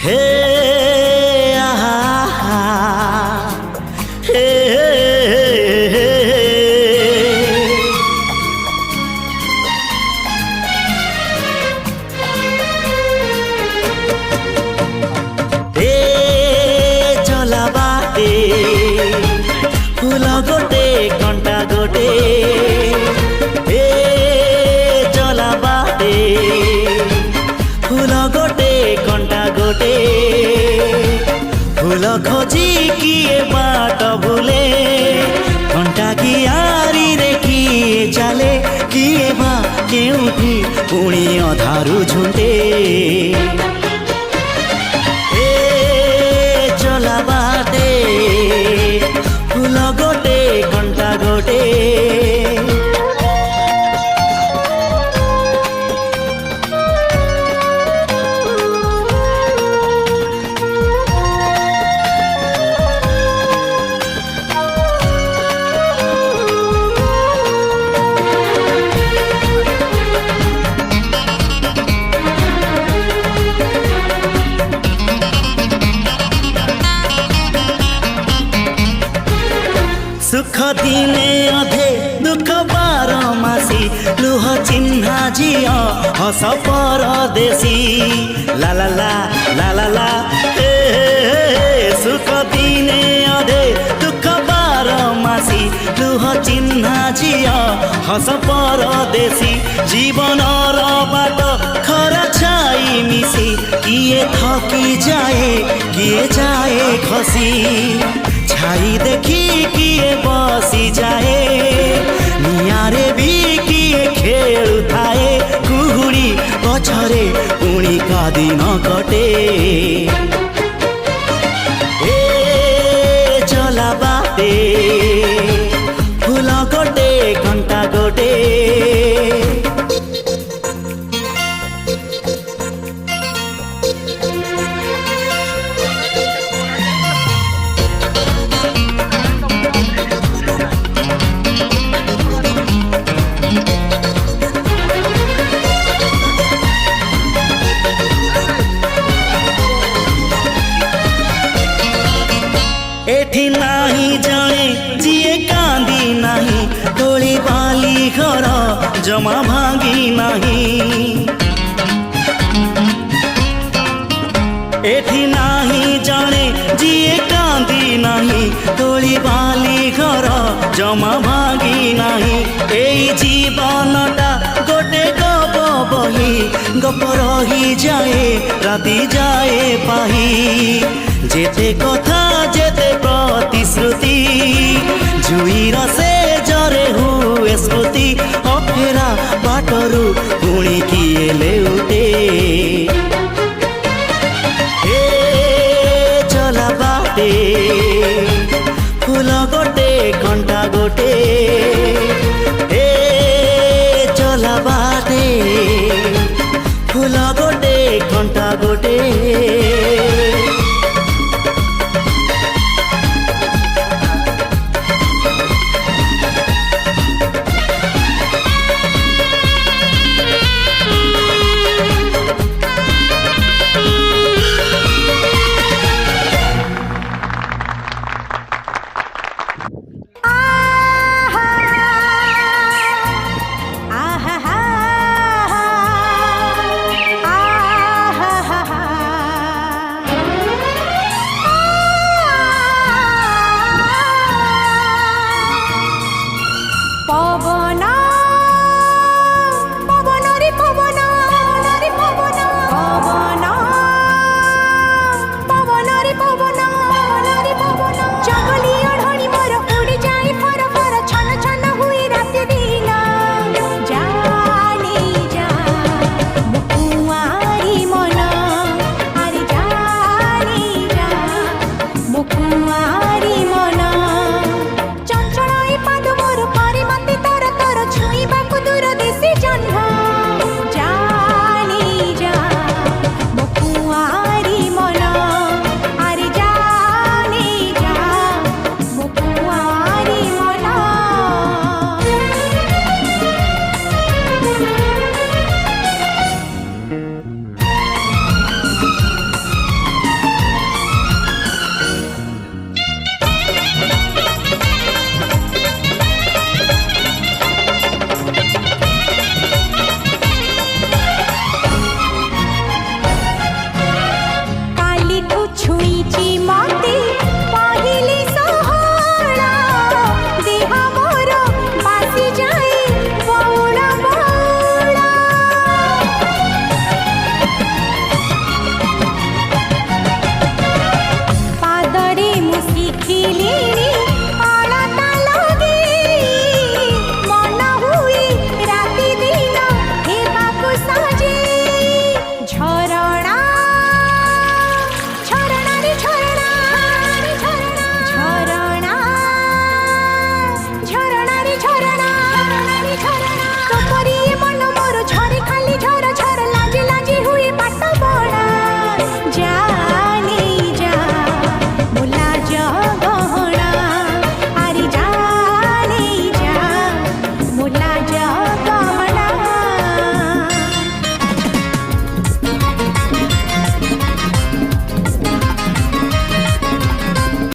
हे आहा हे चला बाटे फूल गोटे कंटा गोटे चला बाटे फूल गोटे कंटा गोटे फूल खोजी किए बाट भूले कंटा की आरी रे किए चले किए बा केउठी पुणी अधारू झुंटे चला बाटे फूल गोटे कंटा गोटे सुख दिने अधे दुख बारमासी लुह चिन्हा झिଅ हस परदेशी ला ला ला ला ला ला सुख दिने अधे दुख बारमासी लुह चिन्हा झिଅ हस परदेशी जीवन बाट खरा छाई मिसी किए थकी जाए किए जाए खसी छाई देखी किए बसी जाए नियारे भी किए खेलु थाए कुहुड़ी पछरे पुणी का दिन कटे चला बाटे फूल गोटे कंटा गोटे एठी नाही जाने जिए कांदी नाही तोली बाली घर जमा भांगी नाही एठी नाही जाने जिए कांदी नाही तोली बाली घर जमा भांगी नाही एई जीवनटा गोटे गप बही गप रही जाए राति जाए पाही जेते कथा जेते प्रतिश्रुति जुईर से जरे हुए स्मृति अफेरा बाटरू पुणी किए लेउटे चला बाटे फूल गोटे कंटा गोटे